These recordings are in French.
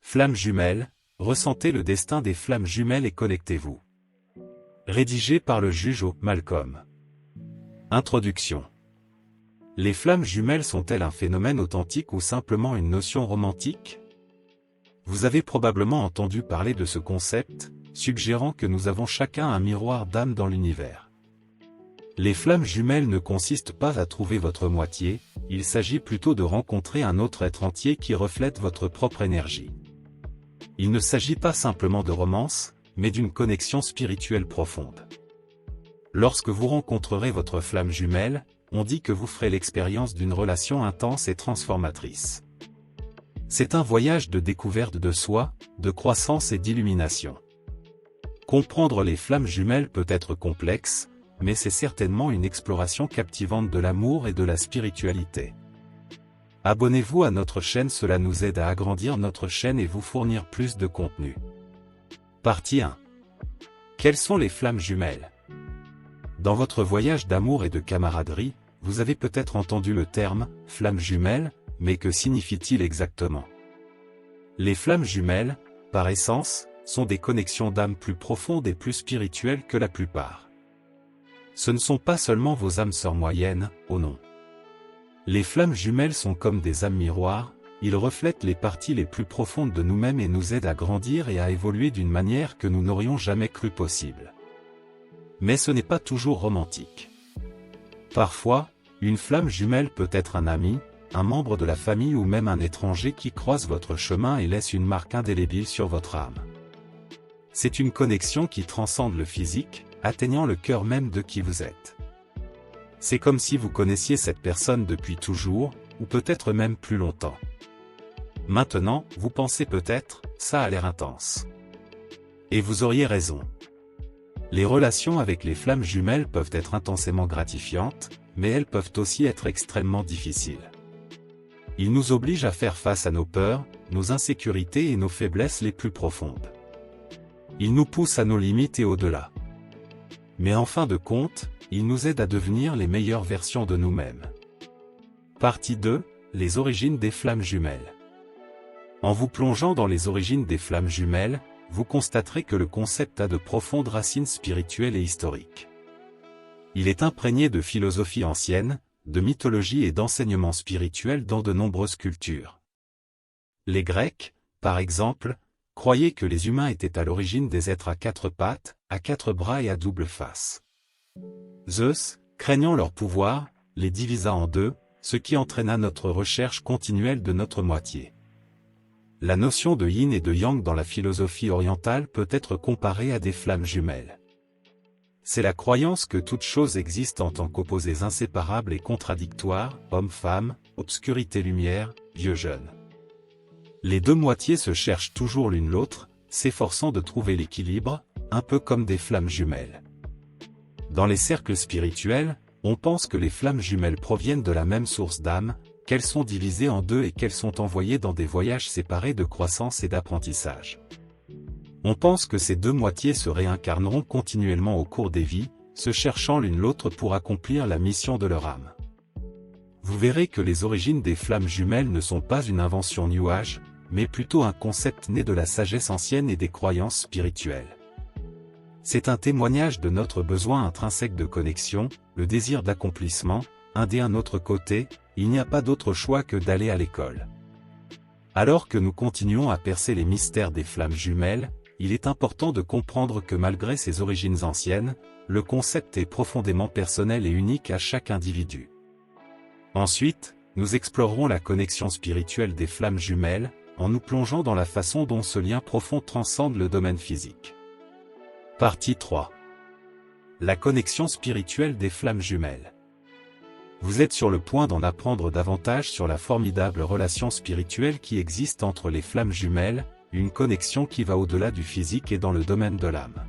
Flammes jumelles, ressentez le destin des flammes jumelles et connectez-vous. Rédigé par le juge Malcolm. Introduction. Les flammes jumelles sont-elles un phénomène authentique ou simplement une notion romantique? Vous avez probablement entendu parler de ce concept, suggérant que nous avons chacun un miroir d'âme dans l'univers. Les flammes jumelles ne consistent pas à trouver votre moitié, il s'agit plutôt de rencontrer un autre être entier qui reflète votre propre énergie. Il ne s'agit pas simplement de romance, mais d'une connexion spirituelle profonde. Lorsque vous rencontrerez votre flamme jumelle, on dit que vous ferez l'expérience d'une relation intense et transformatrice. C'est un voyage de découverte de soi, de croissance et d'illumination. Comprendre les flammes jumelles peut être complexe, mais c'est certainement une exploration captivante de l'amour et de la spiritualité. Abonnez-vous à notre chaîne, cela nous aide à agrandir notre chaîne et vous fournir plus de contenu. Partie 1. Quelles sont les flammes jumelles? Dans votre voyage d'amour et de camaraderie, vous avez peut-être entendu le terme « flamme jumelle », mais que signifie-t-il exactement? Les flammes jumelles, par essence, sont des connexions d'âme plus profondes et plus spirituelles que la plupart. Ce ne sont pas seulement vos âmes sœurs moyennes, oh non. Les flammes jumelles sont comme des âmes miroirs, ils reflètent les parties les plus profondes de nous-mêmes et nous aident à grandir et à évoluer d'une manière que nous n'aurions jamais cru possible. Mais ce n'est pas toujours romantique. Parfois, une flamme jumelle peut être un ami, un membre de la famille ou même un étranger qui croise votre chemin et laisse une marque indélébile sur votre âme. C'est une connexion qui transcende le physique, atteignant le cœur même de qui vous êtes. C'est comme si vous connaissiez cette personne depuis toujours, ou peut-être même plus longtemps. Maintenant, vous pensez peut-être, ça a l'air intense. Et vous auriez raison. Les relations avec les flammes jumelles peuvent être intensément gratifiantes, mais elles peuvent aussi être extrêmement difficiles. Ils nous obligent à faire face à nos peurs, nos insécurités et nos faiblesses les plus profondes. Ils nous poussent à nos limites et au-delà. Mais en fin de compte, ils nous aident à devenir les meilleures versions de nous-mêmes. Partie 2, les origines des flammes jumelles. En vous plongeant dans les origines des flammes jumelles, vous constaterez que le concept a de profondes racines spirituelles et historiques. Il est imprégné de philosophie ancienne, de mythologie et d'enseignements spirituels dans de nombreuses cultures. Les Grecs, par exemple, croyaient que les humains étaient à l'origine des êtres à quatre pattes, à quatre bras et à double face. Zeus, craignant leur pouvoir, les divisa en deux, ce qui entraîna notre recherche continuelle de notre moitié. La notion de yin et de yang dans la philosophie orientale peut être comparée à des flammes jumelles. C'est la croyance que toute chose existe en tant qu'opposés inséparables et contradictoires, homme-femme, obscurité-lumière, vieux-jeune. Les deux moitiés se cherchent toujours l'une l'autre, s'efforçant de trouver l'équilibre, un peu comme des flammes jumelles. Dans les cercles spirituels, on pense que les flammes jumelles proviennent de la même source d'âme, qu'elles sont divisées en deux et qu'elles sont envoyées dans des voyages séparés de croissance et d'apprentissage. On pense que ces deux moitiés se réincarneront continuellement au cours des vies, se cherchant l'une l'autre pour accomplir la mission de leur âme. Vous verrez que les origines des flammes jumelles ne sont pas une invention New Age, mais plutôt un concept né de la sagesse ancienne et des croyances spirituelles. C'est un témoignage de notre besoin intrinsèque de connexion, le désir d'accomplissement, d'un autre côté, il n'y a pas d'autre choix que d'aller à l'école. Alors que nous continuons à percer les mystères des flammes jumelles, il est important de comprendre que malgré ses origines anciennes, le concept est profondément personnel et unique à chaque individu. Ensuite, nous explorerons la connexion spirituelle des flammes jumelles, en nous plongeant dans la façon dont ce lien profond transcende le domaine physique. Partie 3. La connexion spirituelle des flammes jumelles. Vous êtes sur le point d'en apprendre davantage sur la formidable relation spirituelle qui existe entre les flammes jumelles, une connexion qui va au-delà du physique et dans le domaine de l'âme.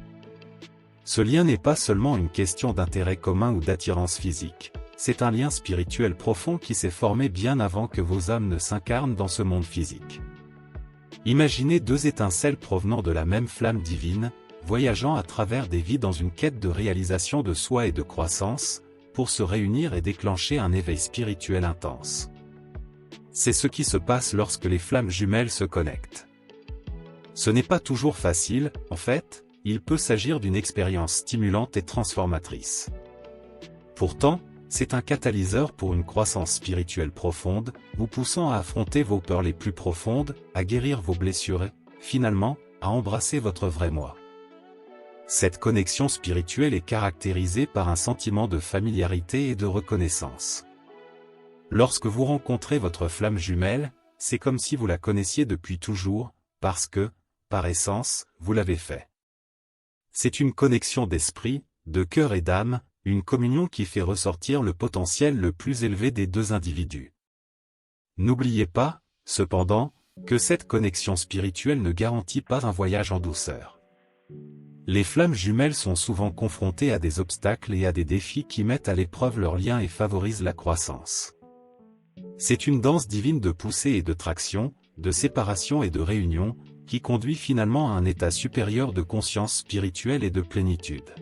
Ce lien n'est pas seulement une question d'intérêt commun ou d'attirance physique, c'est un lien spirituel profond qui s'est formé bien avant que vos âmes ne s'incarnent dans ce monde physique. Imaginez deux étincelles provenant de la même flamme divine, voyageant à travers des vies dans une quête de réalisation de soi et de croissance, pour se réunir et déclencher un éveil spirituel intense. C'est ce qui se passe lorsque les flammes jumelles se connectent. Ce n'est pas toujours facile, en fait, il peut s'agir d'une expérience stimulante et transformatrice. Pourtant, c'est un catalyseur pour une croissance spirituelle profonde, vous poussant à affronter vos peurs les plus profondes, à guérir vos blessures et, finalement, à embrasser votre vrai moi. Cette connexion spirituelle est caractérisée par un sentiment de familiarité et de reconnaissance. Lorsque vous rencontrez votre flamme jumelle, c'est comme si vous la connaissiez depuis toujours, parce que, par essence, vous l'avez fait. C'est une connexion d'esprit, de cœur et d'âme, une communion qui fait ressortir le potentiel le plus élevé des deux individus. N'oubliez pas, cependant, que cette connexion spirituelle ne garantit pas un voyage en douceur. Les flammes jumelles sont souvent confrontées à des obstacles et à des défis qui mettent à l'épreuve leur lien et favorisent la croissance. C'est une danse divine de poussée et de traction, de séparation et de réunion, qui conduit finalement à un état supérieur de conscience spirituelle et de plénitude.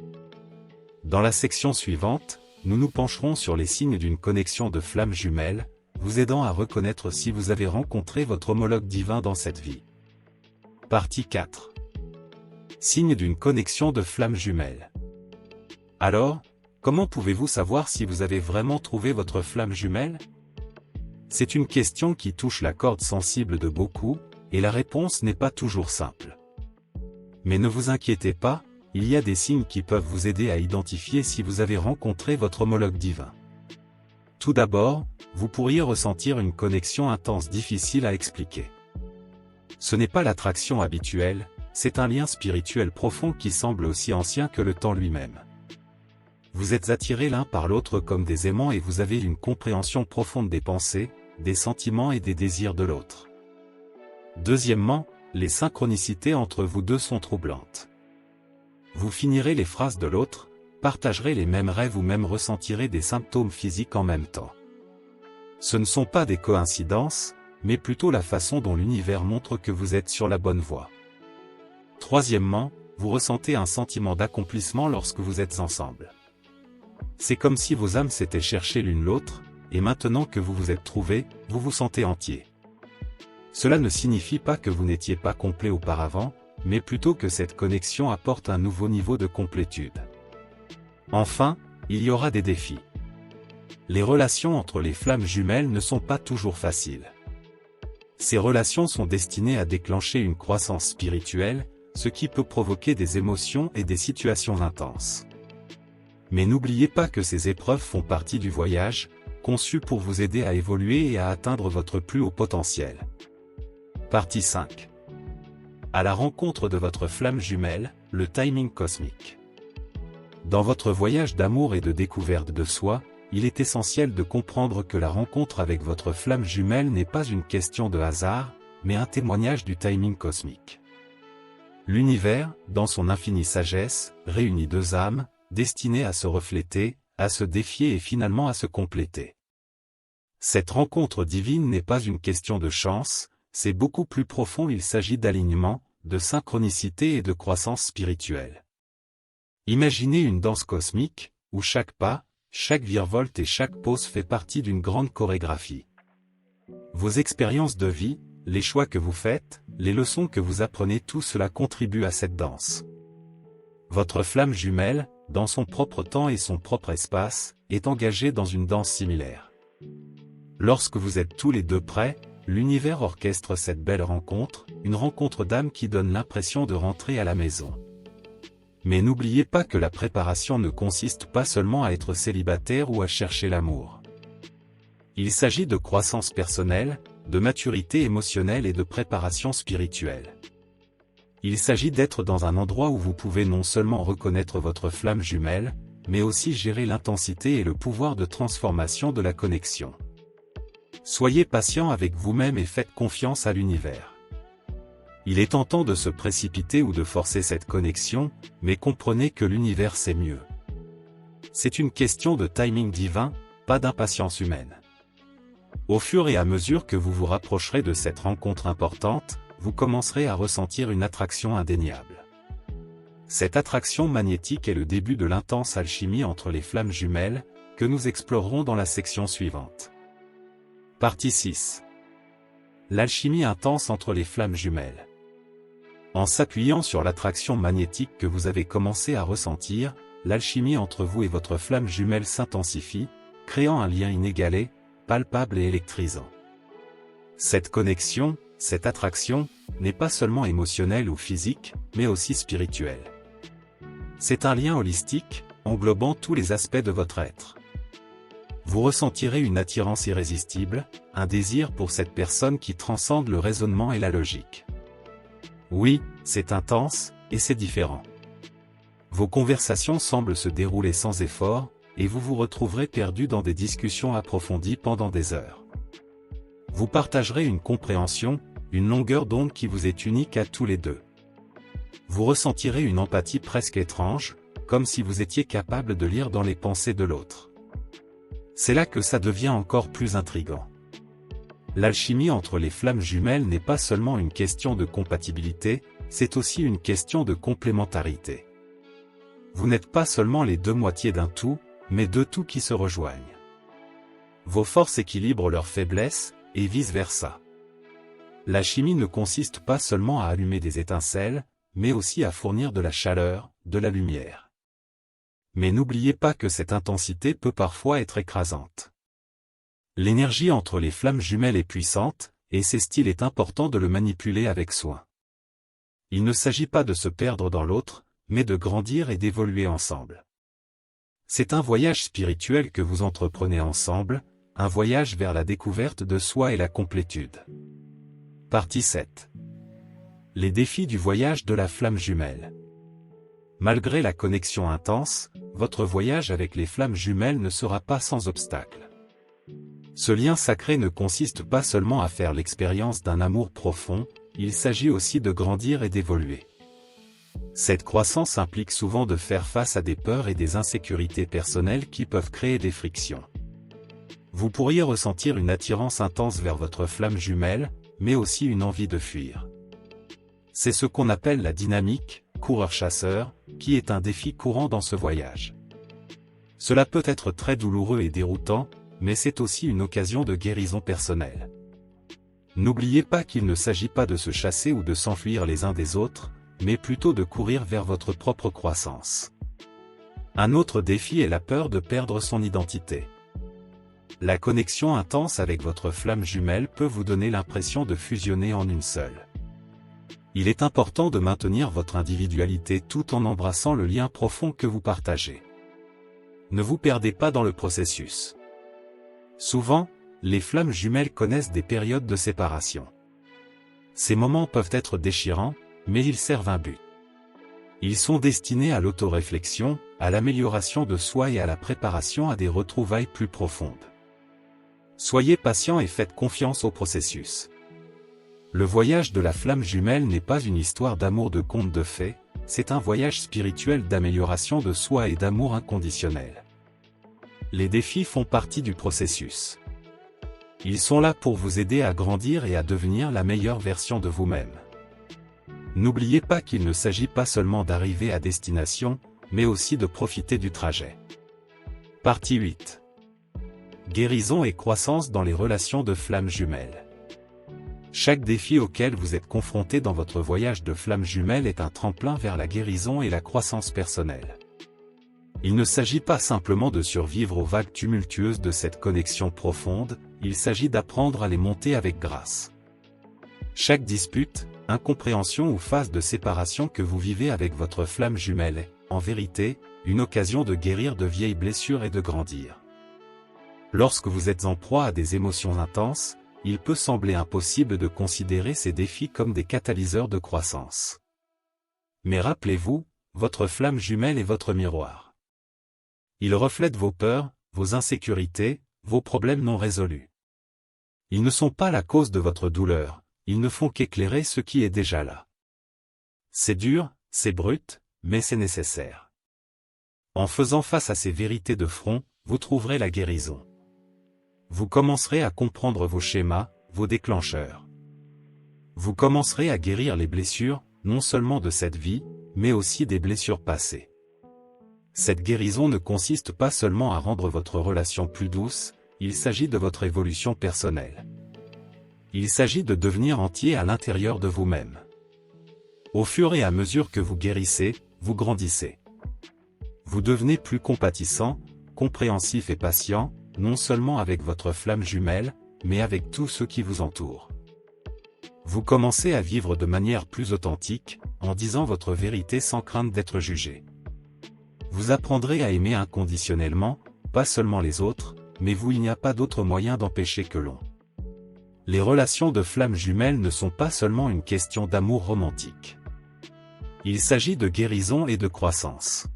Dans la section suivante, nous nous pencherons sur les signes d'une connexion de flammes jumelles, vous aidant à reconnaître si vous avez rencontré votre homologue divin dans cette vie. Partie 4. Signes d'une connexion de flammes jumelles. Alors, comment pouvez-vous savoir si vous avez vraiment trouvé votre flamme jumelle? C'est une question qui touche la corde sensible de beaucoup, et la réponse n'est pas toujours simple. Mais ne vous inquiétez pas, il y a des signes qui peuvent vous aider à identifier si vous avez rencontré votre homologue divin. Tout d'abord, vous pourriez ressentir une connexion intense difficile à expliquer. Ce n'est pas l'attraction habituelle, c'est un lien spirituel profond qui semble aussi ancien que le temps lui-même. Vous êtes attirés l'un par l'autre comme des aimants et vous avez une compréhension profonde des pensées, des sentiments et des désirs de l'autre. Deuxièmement, les synchronicités entre vous deux sont troublantes. Vous finirez les phrases de l'autre, partagerez les mêmes rêves ou même ressentirez des symptômes physiques en même temps. Ce ne sont pas des coïncidences, mais plutôt la façon dont l'univers montre que vous êtes sur la bonne voie. Troisièmement, vous ressentez un sentiment d'accomplissement lorsque vous êtes ensemble. C'est comme si vos âmes s'étaient cherchées l'une l'autre, et maintenant que vous vous êtes trouvés, vous vous sentez entier. Cela ne signifie pas que vous n'étiez pas complet auparavant, mais plutôt que cette connexion apporte un nouveau niveau de complétude. Enfin, il y aura des défis. Les relations entre les flammes jumelles ne sont pas toujours faciles. Ces relations sont destinées à déclencher une croissance spirituelle, ce qui peut provoquer des émotions et des situations intenses. Mais n'oubliez pas que ces épreuves font partie du voyage, conçu pour vous aider à évoluer et à atteindre votre plus haut potentiel. Partie 5. À la rencontre de votre flamme jumelle, le timing cosmique. Dans votre voyage d'amour et de découverte de soi, il est essentiel de comprendre que la rencontre avec votre flamme jumelle n'est pas une question de hasard, mais un témoignage du timing cosmique. L'univers, dans son infinie sagesse, réunit deux âmes, destinées à se refléter, à se défier et finalement à se compléter. Cette rencontre divine n'est pas une question de chance, c'est beaucoup plus profond, il s'agit d'alignement, de synchronicité et de croissance spirituelle. Imaginez une danse cosmique, où chaque pas, chaque virevolte et chaque pose fait partie d'une grande chorégraphie. Vos expériences de vie, les choix que vous faites, les leçons que vous apprenez, tout cela contribue à cette danse. Votre flamme jumelle, dans son propre temps et son propre espace, est engagée dans une danse similaire. Lorsque vous êtes tous les deux prêts, l'univers orchestre cette belle rencontre, une rencontre d'âme qui donne l'impression de rentrer à la maison. Mais n'oubliez pas que la préparation ne consiste pas seulement à être célibataire ou à chercher l'amour. Il s'agit de croissance personnelle, de maturité émotionnelle et de préparation spirituelle. Il s'agit d'être dans un endroit où vous pouvez non seulement reconnaître votre flamme jumelle, mais aussi gérer l'intensité et le pouvoir de transformation de la connexion. Soyez patient avec vous-même et faites confiance à l'univers. Il est tentant de se précipiter ou de forcer cette connexion, mais comprenez que l'univers sait mieux. C'est une question de timing divin, pas d'impatience humaine. Au fur et à mesure que vous vous rapprocherez de cette rencontre importante, vous commencerez à ressentir une attraction indéniable. Cette attraction magnétique est le début de l'intense alchimie entre les flammes jumelles, que nous explorerons dans la section suivante. Partie 6. L'alchimie intense entre les flammes jumelles. En s'appuyant sur l'attraction magnétique que vous avez commencé à ressentir, l'alchimie entre vous et votre flamme jumelle s'intensifie, créant un lien inégalé, palpable et électrisant. Cette connexion, cette attraction, n'est pas seulement émotionnelle ou physique, mais aussi spirituelle. C'est un lien holistique, englobant tous les aspects de votre être. Vous ressentirez une attirance irrésistible, un désir pour cette personne qui transcende le raisonnement et la logique. Oui, c'est intense, et c'est différent. Vos conversations semblent se dérouler sans effort, et vous vous retrouverez perdu dans des discussions approfondies pendant des heures. Vous partagerez une compréhension, une longueur d'onde qui vous est unique à tous les deux. Vous ressentirez une empathie presque étrange, comme si vous étiez capable de lire dans les pensées de l'autre. C'est là que ça devient encore plus intriguant. L'alchimie entre les flammes jumelles n'est pas seulement une question de compatibilité, c'est aussi une question de complémentarité. Vous n'êtes pas seulement les deux moitiés d'un tout, mais deux tout qui se rejoignent. Vos forces équilibrent leurs faiblesses, et vice-versa. La chimie ne consiste pas seulement à allumer des étincelles, mais aussi à fournir de la chaleur, de la lumière. Mais n'oubliez pas que cette intensité peut parfois être écrasante. L'énergie entre les flammes jumelles est puissante, et c'est style est important de le manipuler avec soin. Il ne s'agit pas de se perdre dans l'autre, mais de grandir et d'évoluer ensemble. C'est un voyage spirituel que vous entreprenez ensemble, un voyage vers la découverte de soi et la complétude. Partie 7. Les défis du voyage de la flamme jumelle. Malgré la connexion intense, votre voyage avec les flammes jumelles ne sera pas sans obstacle. Ce lien sacré ne consiste pas seulement à faire l'expérience d'un amour profond, il s'agit aussi de grandir et d'évoluer. Cette croissance implique souvent de faire face à des peurs et des insécurités personnelles qui peuvent créer des frictions. Vous pourriez ressentir une attirance intense vers votre flamme jumelle, mais aussi une envie de fuir. C'est ce qu'on appelle la dynamique, coureur-chasseur, qui est un défi courant dans ce voyage. Cela peut être très douloureux et déroutant, mais c'est aussi une occasion de guérison personnelle. N'oubliez pas qu'il ne s'agit pas de se chasser ou de s'enfuir les uns des autres, mais plutôt de courir vers votre propre croissance. Un autre défi est la peur de perdre son identité. La connexion intense avec votre flamme jumelle peut vous donner l'impression de fusionner en une seule. Il est important de maintenir votre individualité tout en embrassant le lien profond que vous partagez. Ne vous perdez pas dans le processus. Souvent, les flammes jumelles connaissent des périodes de séparation. Ces moments peuvent être déchirants, mais ils servent un but. Ils sont destinés à l'autoréflexion, à l'amélioration de soi et à la préparation à des retrouvailles plus profondes. Soyez patient et faites confiance au processus. Le voyage de la flamme jumelle n'est pas une histoire d'amour de conte de fées, c'est un voyage spirituel d'amélioration de soi et d'amour inconditionnel. Les défis font partie du processus. Ils sont là pour vous aider à grandir et à devenir la meilleure version de vous-même. N'oubliez pas qu'il ne s'agit pas seulement d'arriver à destination, mais aussi de profiter du trajet. Partie 8. Guérison et croissance dans les relations de flammes jumelles. Chaque défi auquel vous êtes confronté dans votre voyage de flammes jumelles est un tremplin vers la guérison et la croissance personnelle. Il ne s'agit pas simplement de survivre aux vagues tumultueuses de cette connexion profonde, il s'agit d'apprendre à les monter avec grâce. Chaque dispute, incompréhension ou phase de séparation que vous vivez avec votre flamme jumelle est, en vérité, une occasion de guérir de vieilles blessures et de grandir. Lorsque vous êtes en proie à des émotions intenses, il peut sembler impossible de considérer ces défis comme des catalyseurs de croissance. Mais rappelez-vous, votre flamme jumelle est votre miroir. Il reflète vos peurs, vos insécurités, vos problèmes non résolus. Ils ne sont pas la cause de votre douleur, ils ne font qu'éclairer ce qui est déjà là. C'est dur, c'est brut, mais c'est nécessaire. En faisant face à ces vérités de front, vous trouverez la guérison. Vous commencerez à comprendre vos schémas, vos déclencheurs. Vous commencerez à guérir les blessures, non seulement de cette vie, mais aussi des blessures passées. Cette guérison ne consiste pas seulement à rendre votre relation plus douce, il s'agit de votre évolution personnelle. Il s'agit de devenir entier à l'intérieur de vous-même. Au fur et à mesure que vous guérissez, vous grandissez. Vous devenez plus compatissant, compréhensif et patient, non seulement avec votre flamme jumelle, mais avec tous ceux qui vous entourent. Vous commencez à vivre de manière plus authentique, en disant votre vérité sans crainte d'être jugé. Vous apprendrez à aimer inconditionnellement, pas seulement les autres, mais vous, il n'y a pas d'autre moyen d'empêcher que l'on. Les relations de flammes jumelles ne sont pas seulement une question d'amour romantique. Il s'agit de guérison et de croissance.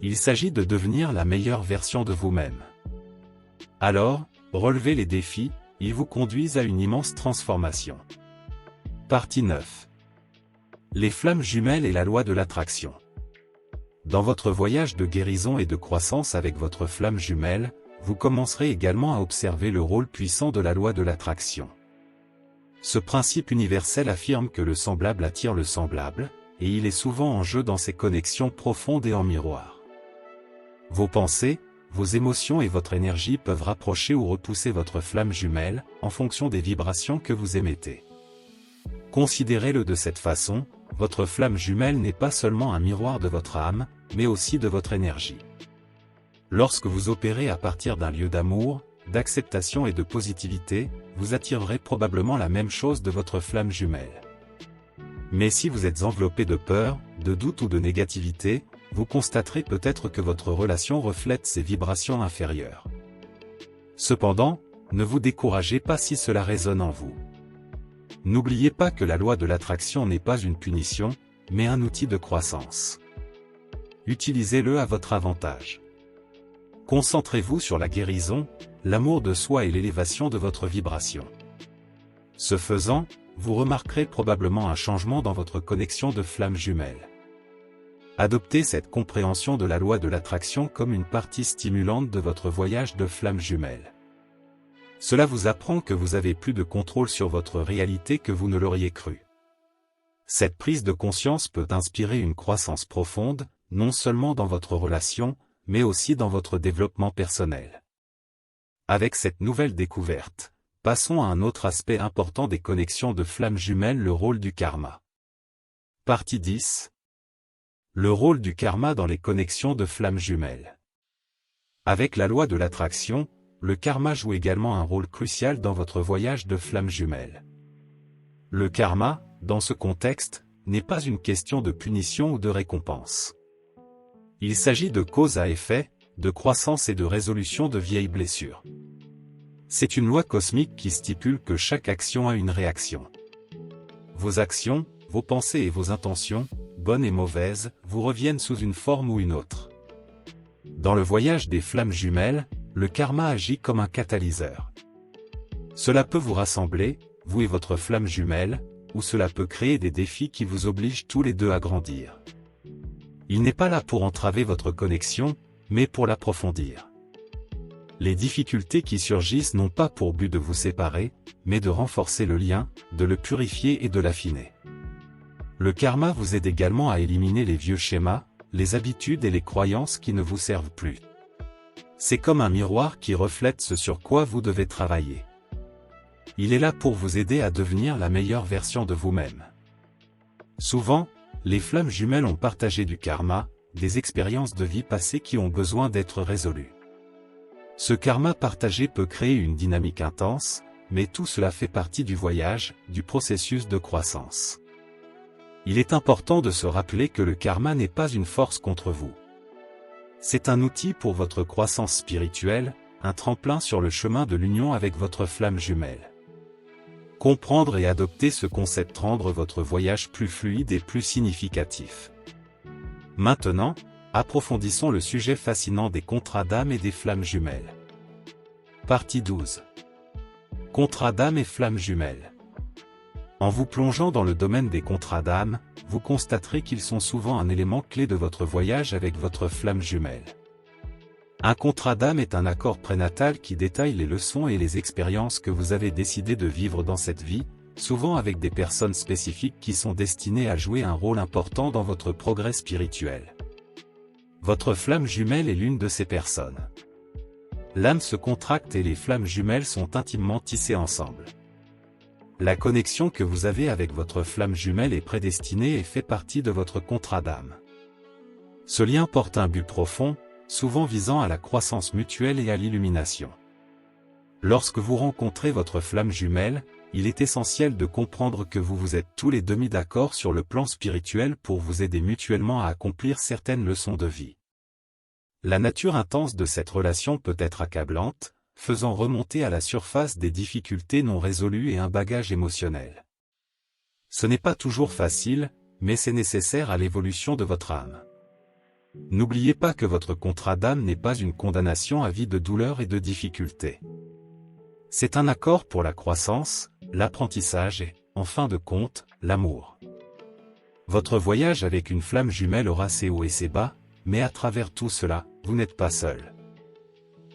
Il s'agit de devenir la meilleure version de vous-même. Alors, relevez les défis, ils vous conduisent à une immense transformation. Partie 9. Les flammes jumelles et la loi de l'attraction. Dans votre voyage de guérison et de croissance avec votre flamme jumelle, vous commencerez également à observer le rôle puissant de la loi de l'attraction. Ce principe universel affirme que le semblable attire le semblable, et il est souvent en jeu dans ces connexions profondes et en miroir. Vos pensées, vos émotions et votre énergie peuvent rapprocher ou repousser votre flamme jumelle, en fonction des vibrations que vous émettez. Considérez-le de cette façon, votre flamme jumelle n'est pas seulement un miroir de votre âme, mais aussi de votre énergie. Lorsque vous opérez à partir d'un lieu d'amour, d'acceptation et de positivité, vous attirerez probablement la même chose de votre flamme jumelle. Mais si vous êtes enveloppé de peur, de doute ou de négativité, vous constaterez peut-être que votre relation reflète ces vibrations inférieures. Cependant, ne vous découragez pas si cela résonne en vous. N'oubliez pas que la loi de l'attraction n'est pas une punition, mais un outil de croissance. Utilisez-le à votre avantage. Concentrez-vous sur la guérison, l'amour de soi et l'élévation de votre vibration. Ce faisant, vous remarquerez probablement un changement dans votre connexion de flamme jumelle. Adoptez cette compréhension de la loi de l'attraction comme une partie stimulante de votre voyage de flamme jumelle. Cela vous apprend que vous avez plus de contrôle sur votre réalité que vous ne l'auriez cru. Cette prise de conscience peut inspirer une croissance profonde, non seulement dans votre relation, mais aussi dans votre développement personnel. Avec cette nouvelle découverte, passons à un autre aspect important des connexions de flammes jumelles, le rôle du karma. Partie 10. Le rôle du karma dans les connexions de flammes jumelles. Avec la loi de l'attraction, le karma joue également un rôle crucial dans votre voyage de flammes jumelles. Le karma, dans ce contexte, n'est pas une question de punition ou de récompense. Il s'agit de cause à effet, de croissance et de résolution de vieilles blessures. C'est une loi cosmique qui stipule que chaque action a une réaction. Vos actions, vos pensées et vos intentions, bonnes et mauvaises, vous reviennent sous une forme ou une autre. Dans le voyage des flammes jumelles, le karma agit comme un catalyseur. Cela peut vous rassembler, vous et votre flamme jumelle, ou cela peut créer des défis qui vous obligent tous les deux à grandir. Il n'est pas là pour entraver votre connexion, mais pour l'approfondir. Les difficultés qui surgissent n'ont pas pour but de vous séparer, mais de renforcer le lien, de le purifier et de l'affiner. Le karma vous aide également à éliminer les vieux schémas, les habitudes et les croyances qui ne vous servent plus. C'est comme un miroir qui reflète ce sur quoi vous devez travailler. Il est là pour vous aider à devenir la meilleure version de vous-même. Souvent, les flammes jumelles ont partagé du karma, des expériences de vie passées qui ont besoin d'être résolues. Ce karma partagé peut créer une dynamique intense, mais tout cela fait partie du voyage, du processus de croissance. Il est important de se rappeler que le karma n'est pas une force contre vous. C'est un outil pour votre croissance spirituelle, un tremplin sur le chemin de l'union avec votre flamme jumelle. Comprendre et adopter ce concept rendre votre voyage plus fluide et plus significatif. Maintenant, approfondissons le sujet fascinant des contrats d'âme et des flammes jumelles. Partie 12. Contrats d'âme et flammes jumelles. En vous plongeant dans le domaine des contrats d'âme, vous constaterez qu'ils sont souvent un élément clé de votre voyage avec votre flamme jumelle. Un contrat d'âme est un accord prénatal qui détaille les leçons et les expériences que vous avez décidé de vivre dans cette vie, souvent avec des personnes spécifiques qui sont destinées à jouer un rôle important dans votre progrès spirituel. Votre flamme jumelle est l'une de ces personnes. L'âme se contracte et les flammes jumelles sont intimement tissées ensemble. La connexion que vous avez avec votre flamme jumelle est prédestinée et fait partie de votre contrat d'âme. Ce lien porte un but profond, souvent visant à la croissance mutuelle et à l'illumination. Lorsque vous rencontrez votre flamme jumelle, il est essentiel de comprendre que vous êtes tous les deux mis d'accord sur le plan spirituel pour vous aider mutuellement à accomplir certaines leçons de vie. La nature intense de cette relation peut être accablante, faisant remonter à la surface des difficultés non résolues et un bagage émotionnel. Ce n'est pas toujours facile, mais c'est nécessaire à l'évolution de votre âme. N'oubliez pas que votre contrat d'âme n'est pas une condamnation à vie de douleur et de difficultés. C'est un accord pour la croissance, l'apprentissage et, en fin de compte, l'amour. Votre voyage avec une flamme jumelle aura ses hauts et ses bas, mais à travers tout cela, vous n'êtes pas seul.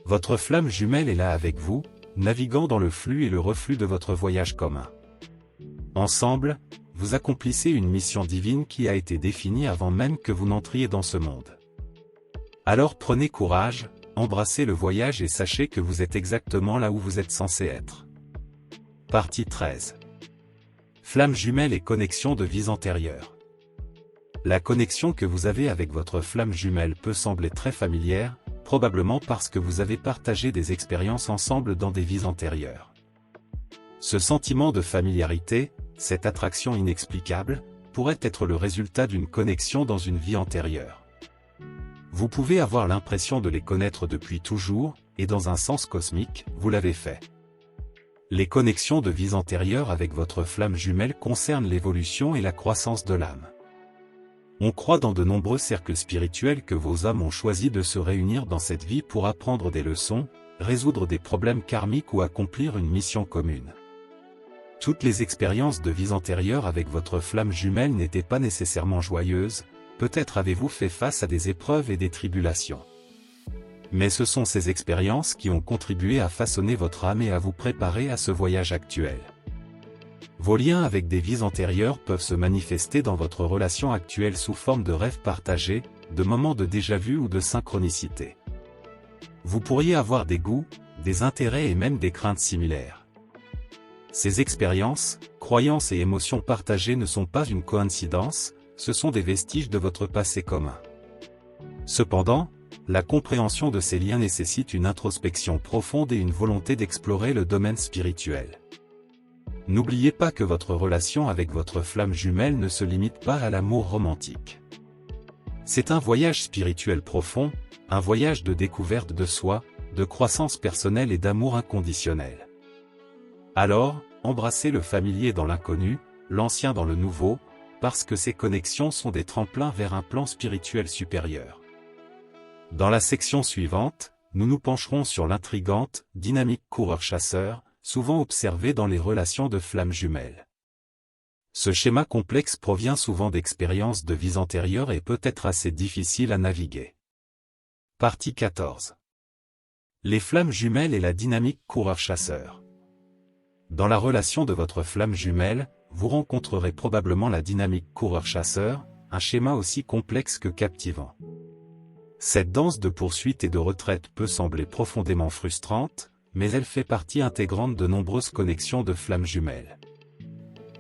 Votre flamme jumelle est là avec vous, naviguant dans le flux et le reflux de votre voyage commun. Ensemble, vous accomplissez une mission divine qui a été définie avant même que vous n'entriez dans ce monde. Alors prenez courage, embrassez le voyage et sachez que vous êtes exactement là où vous êtes censé être. Partie 13. Flamme jumelle et connexion de vies antérieures. La connexion que vous avez avec votre flamme jumelle peut sembler très familière, probablement parce que vous avez partagé des expériences ensemble dans des vies antérieures. Ce sentiment de familiarité, cette attraction inexplicable, pourrait être le résultat d'une connexion dans une vie antérieure. Vous pouvez avoir l'impression de les connaître depuis toujours, et dans un sens cosmique, vous l'avez fait. Les connexions de vies antérieures avec votre flamme jumelle concernent l'évolution et la croissance de l'âme. On croit dans de nombreux cercles spirituels que vos âmes ont choisi de se réunir dans cette vie pour apprendre des leçons, résoudre des problèmes karmiques ou accomplir une mission commune. Toutes les expériences de vies antérieures avec votre flamme jumelle n'étaient pas nécessairement joyeuses, peut-être avez-vous fait face à des épreuves et des tribulations. Mais ce sont ces expériences qui ont contribué à façonner votre âme et à vous préparer à ce voyage actuel. Vos liens avec des vies antérieures peuvent se manifester dans votre relation actuelle sous forme de rêves partagés, de moments de déjà-vu ou de synchronicité. Vous pourriez avoir des goûts, des intérêts et même des craintes similaires. Ces expériences, croyances et émotions partagées ne sont pas une coïncidence, ce sont des vestiges de votre passé commun. Cependant, la compréhension de ces liens nécessite une introspection profonde et une volonté d'explorer le domaine spirituel. N'oubliez pas que votre relation avec votre flamme jumelle ne se limite pas à l'amour romantique. C'est un voyage spirituel profond, un voyage de découverte de soi, de croissance personnelle et d'amour inconditionnel. Alors, embrassez le familier dans l'inconnu, l'ancien dans le nouveau, parce que ces connexions sont des tremplins vers un plan spirituel supérieur. Dans la section suivante, nous nous pencherons sur l'intrigante, dynamique coureur-chasseur, souvent observée dans les relations de flammes jumelles. Ce schéma complexe provient souvent d'expériences de vies antérieures et peut être assez difficile à naviguer. Partie 14. Les flammes jumelles et la dynamique coureur-chasseur. Dans la relation de votre flamme jumelle, vous rencontrerez probablement la dynamique coureur-chasseur, un schéma aussi complexe que captivant. Cette danse de poursuite et de retraite peut sembler profondément frustrante, mais elle fait partie intégrante de nombreuses connexions de flammes jumelles.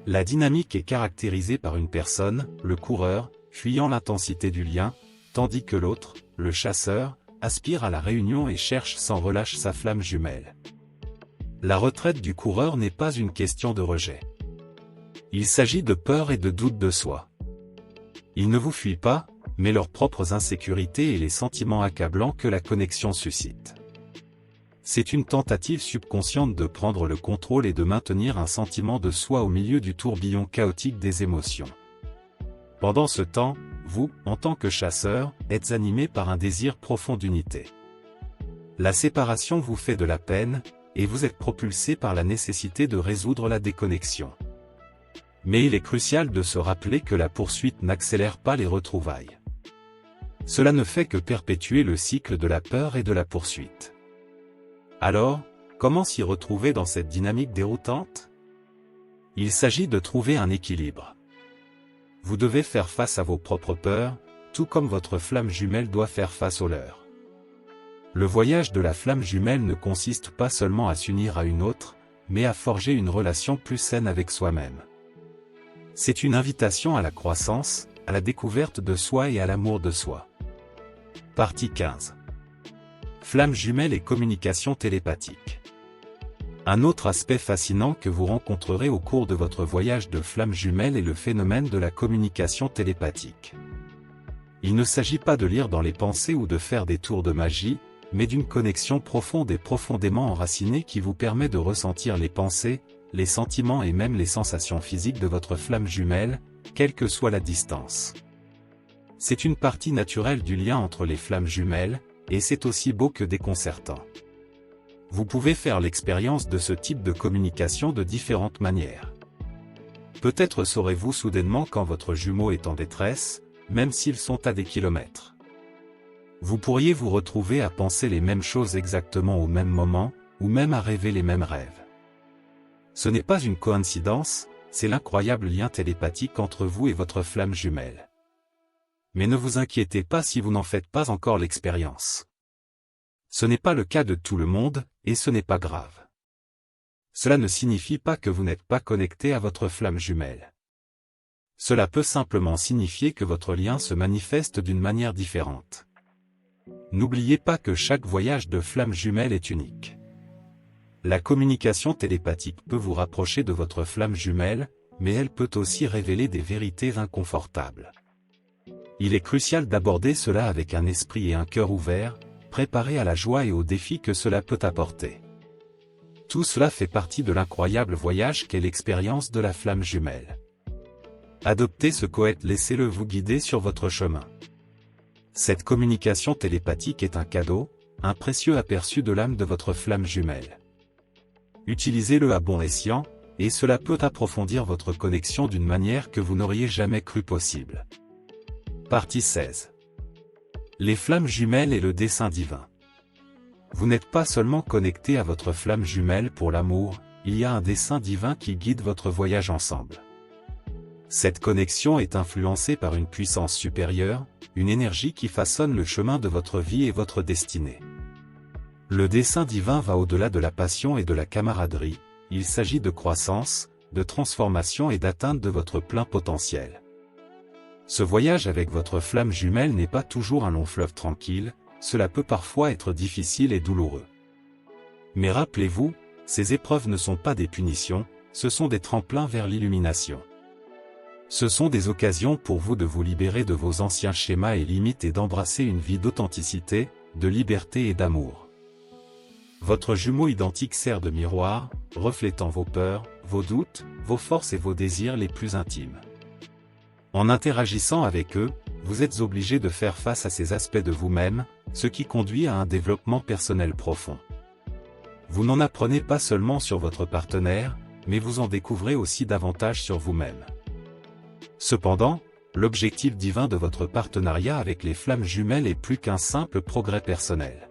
La dynamique est caractérisée par une personne, le coureur, fuyant l'intensité du lien, tandis que l'autre, le chasseur, aspire à la réunion et cherche sans relâche sa flamme jumelle. La retraite du coureur n'est pas une question de rejet. Il s'agit de peur et de doute de soi. Ils ne vous fuient pas, mais leurs propres insécurités et les sentiments accablants que la connexion suscite. C'est une tentative subconsciente de prendre le contrôle et de maintenir un sentiment de soi au milieu du tourbillon chaotique des émotions. Pendant ce temps, vous, en tant que chasseur, êtes animé par un désir profond d'unité. La séparation vous fait de la peine, et vous êtes propulsé par la nécessité de résoudre la déconnexion. Mais il est crucial de se rappeler que la poursuite n'accélère pas les retrouvailles. Cela ne fait que perpétuer le cycle de la peur et de la poursuite. Alors, comment s'y retrouver dans cette dynamique déroutante? Il s'agit de trouver un équilibre. Vous devez faire face à vos propres peurs, tout comme votre flamme jumelle doit faire face aux leurs. Le voyage de la flamme jumelle ne consiste pas seulement à s'unir à une autre, mais à forger une relation plus saine avec soi-même. C'est une invitation à la croissance, à la découverte de soi et à l'amour de soi. Partie 15. Flammes jumelles et communication télépathique. Un autre aspect fascinant que vous rencontrerez au cours de votre voyage de flammes jumelles est le phénomène de la communication télépathique. Il ne s'agit pas de lire dans les pensées ou de faire des tours de magie, mais d'une connexion profonde et profondément enracinée qui vous permet de ressentir les pensées, les sentiments et même les sensations physiques de votre flamme jumelle, quelle que soit la distance. C'est une partie naturelle du lien entre les flammes jumelles, et c'est aussi beau que déconcertant. Vous pouvez faire l'expérience de ce type de communication de différentes manières. Peut-être saurez-vous soudainement quand votre jumeau est en détresse, même s'ils sont à des kilomètres. Vous pourriez vous retrouver à penser les mêmes choses exactement au même moment, ou même à rêver les mêmes rêves. Ce n'est pas une coïncidence, c'est l'incroyable lien télépathique entre vous et votre flamme jumelle. Mais ne vous inquiétez pas si vous n'en faites pas encore l'expérience. Ce n'est pas le cas de tout le monde, et ce n'est pas grave. Cela ne signifie pas que vous n'êtes pas connecté à votre flamme jumelle. Cela peut simplement signifier que votre lien se manifeste d'une manière différente. N'oubliez pas que chaque voyage de flamme jumelle est unique. La communication télépathique peut vous rapprocher de votre flamme jumelle, mais elle peut aussi révéler des vérités inconfortables. Il est crucial d'aborder cela avec un esprit et un cœur ouverts, préparés à la joie et aux défis que cela peut apporter. Tout cela fait partie de l'incroyable voyage qu'est l'expérience de la flamme jumelle. Adoptez ce coët, laissez-le vous guider sur votre chemin. Cette communication télépathique est un cadeau, un précieux aperçu de l'âme de votre flamme jumelle. Utilisez-le à bon escient, et cela peut approfondir votre connexion d'une manière que vous n'auriez jamais cru possible. Partie 16. Les flammes jumelles et le dessein divin. Vous n'êtes pas seulement connecté à votre flamme jumelle pour l'amour, il y a un dessein divin qui guide votre voyage ensemble. Cette connexion est influencée par une puissance supérieure, une énergie qui façonne le chemin de votre vie et votre destinée. Le dessein divin va au-delà de la passion et de la camaraderie, il s'agit de croissance, de transformation et d'atteinte de votre plein potentiel. Ce voyage avec votre flamme jumelle n'est pas toujours un long fleuve tranquille, cela peut parfois être difficile et douloureux. Mais rappelez-vous, ces épreuves ne sont pas des punitions, ce sont des tremplins vers l'illumination. Ce sont des occasions pour vous de vous libérer de vos anciens schémas et limites et d'embrasser une vie d'authenticité, de liberté et d'amour. Votre jumeau identique sert de miroir, reflétant vos peurs, vos doutes, vos forces et vos désirs les plus intimes. En interagissant avec eux, vous êtes obligé de faire face à ces aspects de vous-même, ce qui conduit à un développement personnel profond. Vous n'en apprenez pas seulement sur votre partenaire, mais vous en découvrez aussi davantage sur vous-même. Cependant, l'objectif divin de votre partenariat avec les flammes jumelles est plus qu'un simple progrès personnel.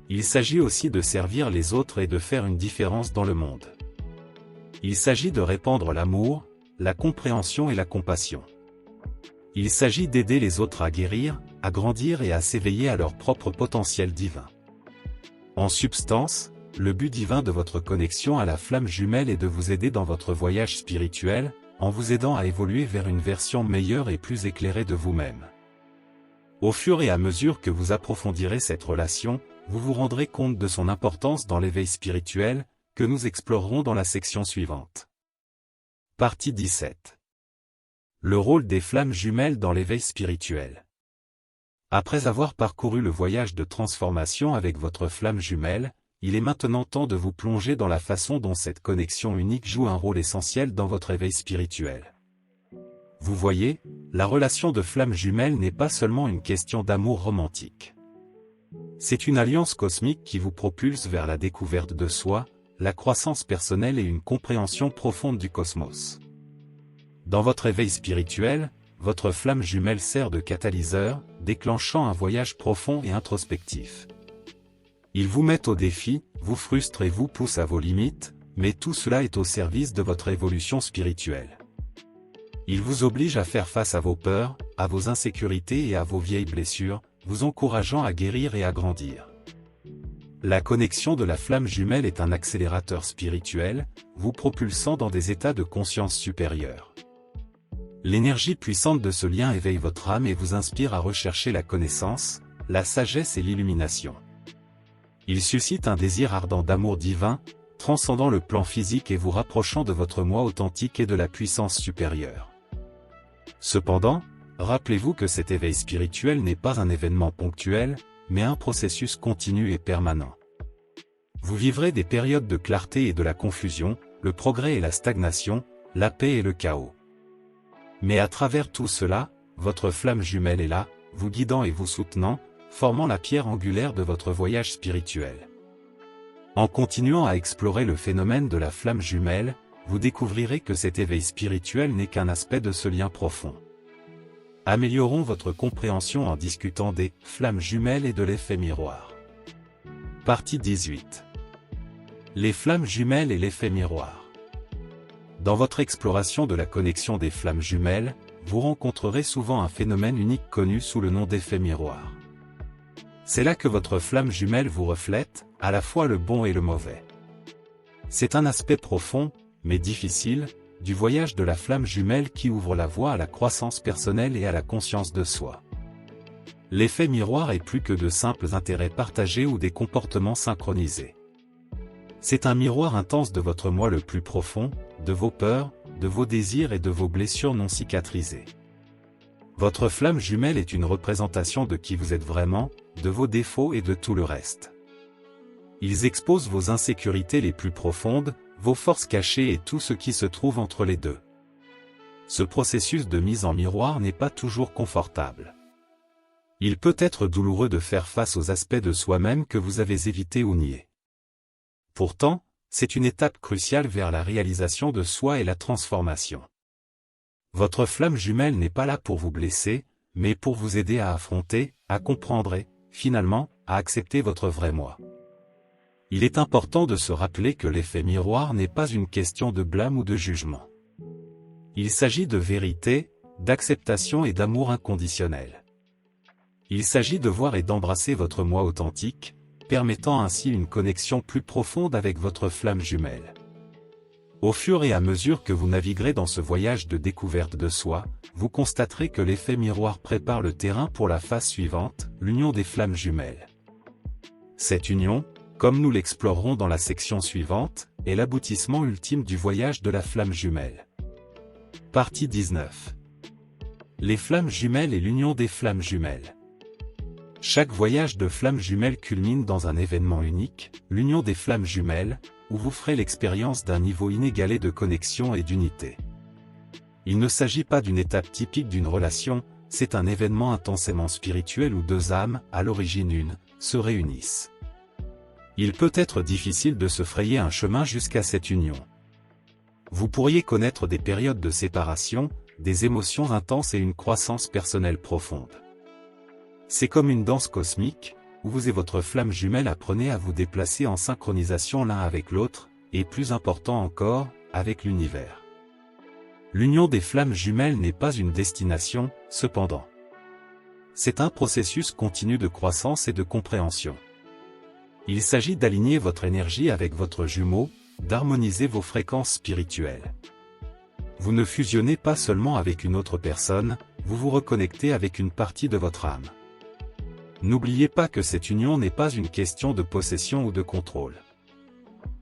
Il s'agit aussi de servir les autres et de faire une différence dans le monde. Il s'agit de répandre l'amour, la compréhension et la compassion. Il s'agit d'aider les autres à guérir, à grandir et à s'éveiller à leur propre potentiel divin. En substance, le but divin de votre connexion à la flamme jumelle est de vous aider dans votre voyage spirituel, en vous aidant à évoluer vers une version meilleure et plus éclairée de vous-même. Au fur et à mesure que vous approfondirez cette relation, vous vous rendrez compte de son importance dans l'éveil spirituel, que nous explorerons dans la section suivante. Partie 17. Le rôle des flammes jumelles dans l'éveil spirituel. Après avoir parcouru le voyage de transformation avec votre flamme jumelle, il est maintenant temps de vous plonger dans la façon dont cette connexion unique joue un rôle essentiel dans votre éveil spirituel. Vous voyez, la relation de flamme jumelle n'est pas seulement une question d'amour romantique. C'est une alliance cosmique qui vous propulse vers la découverte de soi, la croissance personnelle et une compréhension profonde du cosmos. Dans votre éveil spirituel, votre flamme jumelle sert de catalyseur, déclenchant un voyage profond et introspectif. Il vous met au défi, vous frustre et vous pousse à vos limites, mais tout cela est au service de votre évolution spirituelle. Il vous oblige à faire face à vos peurs, à vos insécurités et à vos vieilles blessures, vous encourageant à guérir et à grandir. La connexion de la flamme jumelle est un accélérateur spirituel, vous propulsant dans des états de conscience supérieure. L'énergie puissante de ce lien éveille votre âme et vous inspire à rechercher la connaissance, la sagesse et l'illumination. Il suscite un désir ardent d'amour divin, transcendant le plan physique et vous rapprochant de votre moi authentique et de la puissance supérieure. Cependant, rappelez-vous que cet éveil spirituel n'est pas un événement ponctuel, mais un processus continu et permanent. Vous vivrez des périodes de clarté et de la confusion, le progrès et la stagnation, la paix et le chaos. Mais à travers tout cela, votre flamme jumelle est là, vous guidant et vous soutenant, formant la pierre angulaire de votre voyage spirituel. En continuant à explorer le phénomène de la flamme jumelle, vous découvrirez que cet éveil spirituel n'est qu'un aspect de ce lien profond. Améliorons votre compréhension en discutant des flammes jumelles et de l'effet miroir. Partie 18. Les flammes jumelles et l'effet miroir. Dans votre exploration de la connexion des flammes jumelles, vous rencontrerez souvent un phénomène unique connu sous le nom d'effet miroir. C'est là que votre flamme jumelle vous reflète, à la fois le bon et le mauvais. C'est un aspect profond, mais difficile, du voyage de la flamme jumelle qui ouvre la voie à la croissance personnelle et à la conscience de soi. L'effet miroir est plus que de simples intérêts partagés ou des comportements synchronisés. C'est un miroir intense de votre moi le plus profond, de vos peurs, de vos désirs et de vos blessures non cicatrisées. Votre flamme jumelle est une représentation de qui vous êtes vraiment, de vos défauts et de tout le reste. Ils exposent vos insécurités les plus profondes, vos forces cachées et tout ce qui se trouve entre les deux. Ce processus de mise en miroir n'est pas toujours confortable. Il peut être douloureux de faire face aux aspects de soi-même que vous avez évités ou niés. Pourtant, c'est une étape cruciale vers la réalisation de soi et la transformation. Votre flamme jumelle n'est pas là pour vous blesser, mais pour vous aider à affronter, à comprendre et, finalement, à accepter votre vrai moi. Il est important de se rappeler que l'effet miroir n'est pas une question de blâme ou de jugement. Il s'agit de vérité, d'acceptation et d'amour inconditionnel. Il s'agit de voir et d'embrasser votre moi authentique, permettant ainsi une connexion plus profonde avec votre flamme jumelle. Au fur et à mesure que vous naviguerez dans ce voyage de découverte de soi, vous constaterez que l'effet miroir prépare le terrain pour la phase suivante, l'union des flammes jumelles. Cette union, comme nous l'explorerons dans la section suivante, est l'aboutissement ultime du voyage de la flamme jumelle. Partie 19. Les flammes jumelles et l'union des flammes jumelles. Chaque voyage de flammes jumelles culmine dans un événement unique, l'union des flammes jumelles, où vous ferez l'expérience d'un niveau inégalé de connexion et d'unité. Il ne s'agit pas d'une étape typique d'une relation, c'est un événement intensément spirituel où deux âmes, à l'origine une, se réunissent. Il peut être difficile de se frayer un chemin jusqu'à cette union. Vous pourriez connaître des périodes de séparation, des émotions intenses et une croissance personnelle profonde. C'est comme une danse cosmique, où vous et votre flamme jumelle apprenez à vous déplacer en synchronisation l'un avec l'autre, et plus important encore, avec l'univers. L'union des flammes jumelles n'est pas une destination, cependant. C'est un processus continu de croissance et de compréhension. Il s'agit d'aligner votre énergie avec votre jumeau, d'harmoniser vos fréquences spirituelles. Vous ne fusionnez pas seulement avec une autre personne, vous vous reconnectez avec une partie de votre âme. N'oubliez pas que cette union n'est pas une question de possession ou de contrôle.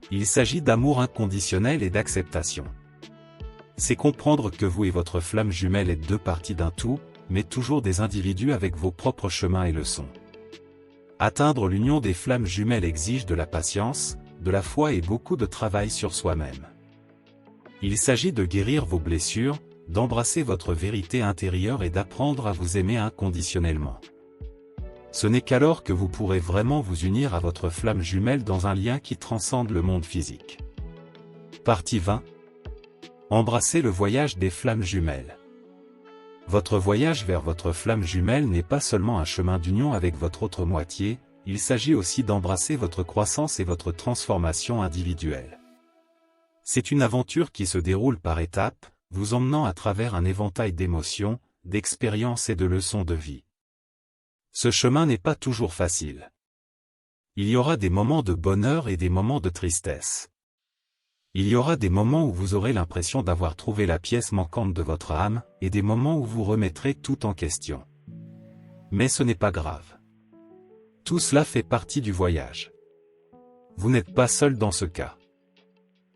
Il s'agit d'amour inconditionnel et d'acceptation. C'est comprendre que vous et votre flamme jumelle êtes deux parties d'un tout, mais toujours des individus avec vos propres chemins et leçons. Atteindre l'union des flammes jumelles exige de la patience, de la foi et beaucoup de travail sur soi-même. Il s'agit de guérir vos blessures, d'embrasser votre vérité intérieure et d'apprendre à vous aimer inconditionnellement. Ce n'est qu'alors que vous pourrez vraiment vous unir à votre flamme jumelle dans un lien qui transcende le monde physique. Partie 20. Embrassez le voyage des flammes jumelles. Votre voyage vers votre flamme jumelle n'est pas seulement un chemin d'union avec votre autre moitié, il s'agit aussi d'embrasser votre croissance et votre transformation individuelle. C'est une aventure qui se déroule par étapes, vous emmenant à travers un éventail d'émotions, d'expériences et de leçons de vie. Ce chemin n'est pas toujours facile. Il y aura des moments de bonheur et des moments de tristesse. Il y aura des moments où vous aurez l'impression d'avoir trouvé la pièce manquante de votre âme, et des moments où vous remettrez tout en question. Mais ce n'est pas grave. Tout cela fait partie du voyage. Vous n'êtes pas seul dans ce cas.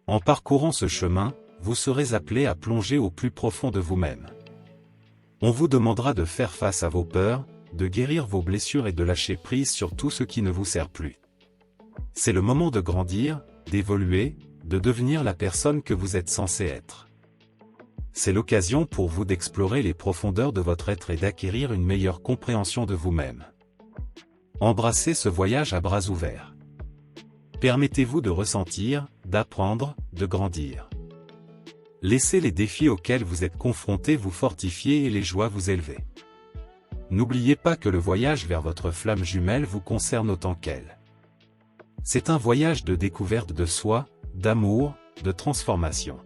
En parcourant ce chemin, vous serez appelé à plonger au plus profond de vous-même. On vous demandera de faire face à vos peurs, de guérir vos blessures et de lâcher prise sur tout ce qui ne vous sert plus. C'est le moment de grandir, d'évoluer, de devenir la personne que vous êtes censé être. C'est l'occasion pour vous d'explorer les profondeurs de votre être et d'acquérir une meilleure compréhension de vous-même. Embrassez ce voyage à bras ouverts. Permettez-vous de ressentir, d'apprendre, de grandir. Laissez les défis auxquels vous êtes confrontés vous fortifier et les joies vous élever. N'oubliez pas que le voyage vers votre flamme jumelle vous concerne autant qu'elle. C'est un voyage de découverte de soi, d'amour, de transformation.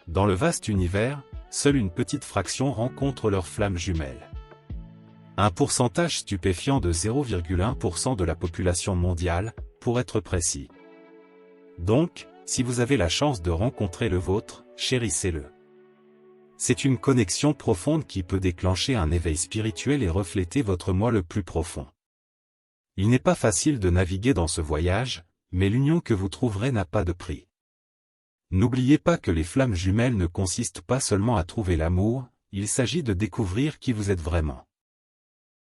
Dans le vaste univers, seule une petite fraction rencontre leur flamme jumelle. Un pourcentage stupéfiant de 0,1% de la population mondiale, pour être précis. Donc, si vous avez la chance de rencontrer le vôtre, chérissez-le. C'est une connexion profonde qui peut déclencher un éveil spirituel et refléter votre moi le plus profond. Il n'est pas facile de naviguer dans ce voyage, mais l'union que vous trouverez n'a pas de prix. N'oubliez pas que les flammes jumelles ne consistent pas seulement à trouver l'amour, il s'agit de découvrir qui vous êtes vraiment.